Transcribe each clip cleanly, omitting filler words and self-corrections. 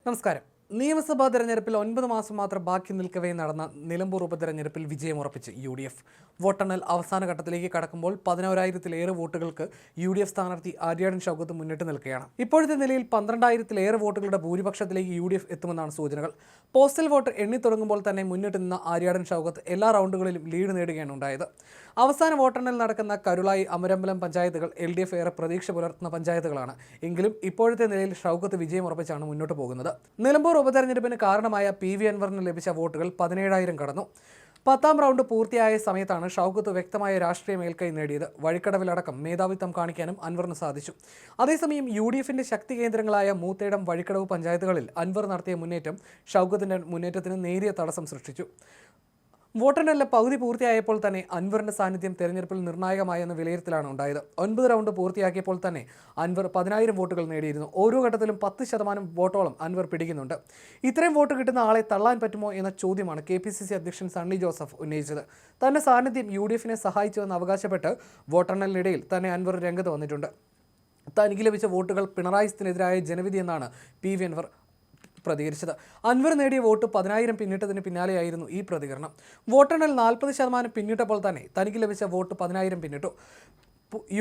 നമസ്കാരം. നിയമസഭാ തെരഞ്ഞെടുപ്പിൽ 9 മാസം മാത്രം ബാക്കി നിൽക്കവേ നടന്ന നിലമ്പൂർ ഉപതെരഞ്ഞെടുപ്പിൽ വിജയമുറപ്പിച്ച് UDF. വോട്ടെണ്ണൽ അവസാന ഘട്ടത്തിലേക്ക് കടക്കുമ്പോൾ 11,000-ലേറെ വോട്ടുകൾക്ക് UDF സ്ഥാനാർത്ഥി ആര്യാടൻ ഷൗക്കത്ത് മുന്നിട്ട് നിൽക്കുകയാണ്. ഇപ്പോഴത്തെ നിലയിൽ 12,000-ലേറെ വോട്ടുകളുടെ ഭൂരിപക്ഷത്തിലേക്ക് UDF എത്തുമെന്നാണ് സൂചനകൾ. പോസ്റ്റൽ വോട്ട് എണ്ണിത്തുടങ്ങുമ്പോൾ തന്നെ മുന്നിട്ട് നിന്ന ആര്യാടൻ ഷൗക്കത്ത് എല്ലാ റൗണ്ടുകളിലും ലീഡ് നേടുകയാണ് ഉണ്ടായത്. അവസാന വോട്ടെണ്ണൽ നടക്കുന്ന കരുളായി, അമരമ്പലം പഞ്ചായത്തുകൾ LDF ഏറെ പ്രതീക്ഷ പുലർത്തുന്ന പഞ്ചായത്തുകളാണ്. എങ്കിലും ഇപ്പോഴത്തെ നിലയിൽ ഷൗക്കത്ത് വിജയമുറപ്പിച്ചാണ് മുന്നോട്ട് പോകുന്നത്. നിലമ്പൂർ ഉപതെരഞ്ഞെടുപ്പിന് കാരണമായ PV അൻവറിന് ലഭിച്ച വോട്ടുകൾ 17,000 കടന്നു. 10ാം റൗണ്ട് പൂർത്തിയായ സമയത്താണ് ഷൗക്കത്ത് വ്യക്തമായ രാഷ്ട്രീയ മേൽക്കൈ നേടിയത്. വഴിക്കടവിലടക്കം മേധാവിത്വം കാണിക്കാനും അൻവറിന് സാധിച്ചു. അതേസമയം UDFന്റെ ശക്തി കേന്ദ്രങ്ങളായ മൂത്തേടം, വഴിക്കടവ് പഞ്ചായത്തുകളിൽ അൻവർ നടത്തിയ മുന്നേറ്റം ഷൗക്കത്തിന്റെ മുന്നേറ്റത്തിന് നേരിയ തടസ്സം സൃഷ്ടിച്ചു. വോട്ടെണ്ണലിലെ പകുതി പൂർത്തിയായപ്പോൾ തന്നെ അൻവറിന്റെ സാന്നിധ്യം തെരഞ്ഞെടുപ്പിൽ നിർണായകമായെന്ന വിലയിരുത്തലാണ് ഉണ്ടായത്. 9 റൗണ്ട് പൂർത്തിയാക്കിയപ്പോൾ തന്നെ അൻവർ 10,000 വോട്ടുകൾ നേടിയിരുന്നു. ഓരോ ഘട്ടത്തിലും 10% വോട്ടോളം അൻവർ പിടിക്കുന്നുണ്ട്. ഇത്രയും വോട്ട് കിട്ടുന്ന ആളെ തള്ളാൻ പറ്റുമോ എന്ന ചോദ്യമാണ് KPCC അധ്യക്ഷൻ സണ്ണി ജോസഫ് ഉന്നയിച്ചത്. തന്റെ സാന്നിധ്യം UDFനെ സഹായിച്ചുവെന്ന് അവകാശപ്പെട്ട് വോട്ടെണ്ണലിനിടയിൽ തന്നെ അൻവർ രംഗത്ത് വന്നിട്ടുണ്ട്. തനിക്ക് ലഭിച്ച വോട്ടുകൾ പിണറായിക്കെതിരായ ജനവിധി എന്നാണ് PV അൻവർ പ്രതികരിച്ചത്. അൻവർ നേടിയ വോട്ട് 10,000 പിന്നിട്ടതിന് പിന്നാലെയായിരുന്നു ഈ പ്രതികരണം. വോട്ടെണ്ണൽ 40% പിന്നിട്ടപ്പോൾ തന്നെ തനിക്ക് ലഭിച്ച വോട്ട് 10,000 പിന്നിട്ടു.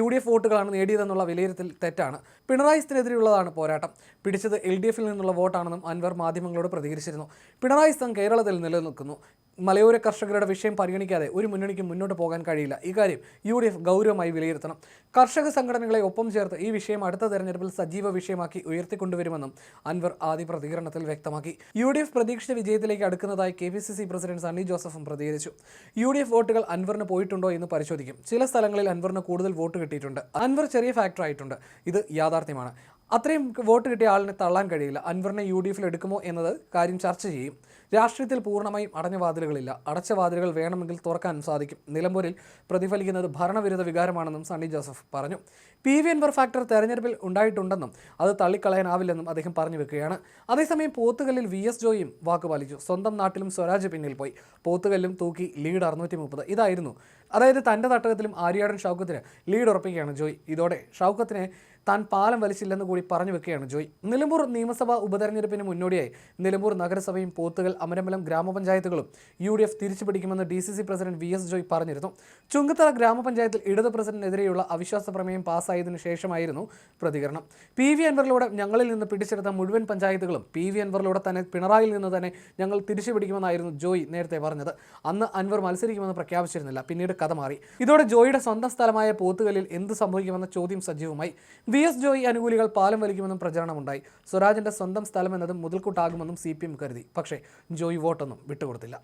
UDF വോട്ടുകളാണ് നേടിയതെന്നുള്ള വിലയിരുത്തൽ തെറ്റാണ്. പിണറായിക്കെതിരെയുള്ളതാണ് പോരാട്ടം. പിടിച്ചത് LDFിൽ നിന്നുള്ള വോട്ടാണെന്നും അൻവർ മാധ്യമങ്ങളോട് പ്രതികരിച്ചിരുന്നു. പിണറായി സംഘം കേരളത്തിൽ നിലനിൽക്കുന്നു. മലയോര കർഷകരുടെ വിഷയം പരിഗണിക്കാതെ ഒരു മുന്നണിക്ക് മുന്നോട്ട് പോകാൻ കഴിയില്ല. ഇക്കാര്യം UDF ഗൗരവമായി വിലയിരുത്തണം. കർഷക സംഘടനകളെ ഒപ്പം ചേർത്ത് ഈ വിഷയം അടുത്ത തെരഞ്ഞെടുപ്പിൽ സജീവ വിഷയമാക്കി ഉയർത്തിക്കൊണ്ടുവരുമെന്നും അൻവർ ആദ്യ പ്രതികരണത്തിൽ വ്യക്തമാക്കി. UDF പ്രതീക്ഷിച്ച വിജയത്തിലേക്ക് അടുക്കുന്നതായി KPCC പ്രസിഡന്റ് സണ്ണി ജോസഫും പ്രതികരിച്ചു. UDF വോട്ടുകൾ അൻവറിന് പോയിട്ടുണ്ടോ എന്ന് പരിശോധിക്കും. ചില സ്ഥലങ്ങളിൽ അൻവറിന് കൂടുതൽ വോട്ട് കിട്ടിയിട്ടുണ്ട്. അൻവർ ചെറിയ ഫാക്ടർ ആയിട്ടുണ്ട്. ഇത് യാഥാർത്ഥ്യമാണ്. അത്രയും വോട്ട് കിട്ടിയ ആളിനെ തള്ളാൻ കഴിയില്ല. അൻവറിനെ UDFിൽ എടുക്കുമോ എന്നത് കാര്യം ചർച്ച ചെയ്യും. രാഷ്ട്രീയത്തിൽ പൂർണ്ണമായും അടഞ്ഞ വാതിലുകളില്ല. അടച്ച വാതിലുകൾ വേണമെങ്കിൽ തുറക്കാനും സാധിക്കും. നിലമ്പൂരിൽ പ്രതിഫലിക്കുന്നത് ഭരണവിരുദ്ധ വികാരമാണെന്നും സണ്ണി ജോസഫ് പറഞ്ഞു. PV അൻവർ ഫാക്ടർ തെരഞ്ഞെടുപ്പിൽ ഉണ്ടായിട്ടുണ്ടെന്നും അത് തള്ളിക്കളയാനാവില്ലെന്നും അദ്ദേഹം പറഞ്ഞു വെക്കുകയാണ്. അതേസമയം പോത്തുകല്ലിൽ VS ജോയിയും വാക്കുപാലിച്ചു. സ്വന്തം നാട്ടിലും സ്വരാജ് പിന്നിൽ പോയി. പോത്തുകല്ലും തൂക്കി ലീഡ് 630. ഇതായിരുന്നു. അതായത് തൻ്റെ തട്ടകത്തിലും ആര്യാടൻ ഷൗക്കത്തിന് ലീഡ് ഉറപ്പിക്കുകയാണ് ജോയ്. ഇതോടെ ഷൗക്കത്തിനെ താൻ പാലം വലിച്ചില്ലെന്ന് കൂടി പറഞ്ഞു വെക്കുകയാണ് ജോയ്. നിലമ്പൂർ നിയമസഭാ ഉപതെരഞ്ഞെടുപ്പിന് മുന്നോടിയായി നിലമ്പൂർ നഗരസഭയും പോത്തുകൽ, അമരമ്പലം ഗ്രാമപഞ്ചായത്തുകളും UDF തിരിച്ചുപിടിക്കുമെന്ന് DCC പ്രസിഡന്റ് VS ജോയ് പറഞ്ഞിരുന്നു. ചുങ്കത്തറ ഗ്രാമപഞ്ചായത്തിൽ ഇടത് പ്രസിഡന്റിനെതിരെയുള്ള അവിശ്വാസ പ്രമേയം പാസ്സായതിനു ശേഷമായിരുന്നു പ്രതികരണം. PV അൻവറിലൂടെ ഞങ്ങളിൽ നിന്ന് പിടിച്ചെടുത്ത മുഴുവൻ പഞ്ചായത്തുകളും PV അൻവറിലൂടെ തന്നെ പിണറായിൽ നിന്ന് തന്നെ ഞങ്ങൾ തിരിച്ചുപിടിക്കുമെന്നായിരുന്നു ജോയ് നേരത്തെ പറഞ്ഞത്. അന്ന് അൻവർ മത്സരിക്കുമെന്ന് പ്രഖ്യാപിച്ചിരുന്നില്ല. പിന്നീട് കഥ മാറി. ഇതോടെ ജോയിയുടെ സ്വന്തം സ്ഥലമായ പോത്തുകല്ലിൽ എന്ത് സംഭവിക്കുമെന്ന ചോദ്യം സജീവമായി. VS ജോയി അനുകൂലികൾ പാലം വലിക്കുമെന്നും പ്രചരണമുണ്ടായി. സ്വരാജിന്റെ സ്വന്തം സ്ഥലമെന്നതും മുതൽക്കൂട്ടാകുമെന്നും CPM കരുതി. പക്ഷേ ജോയി വോട്ടൊന്നും വിട്ടുകൊടുത്തില്ല.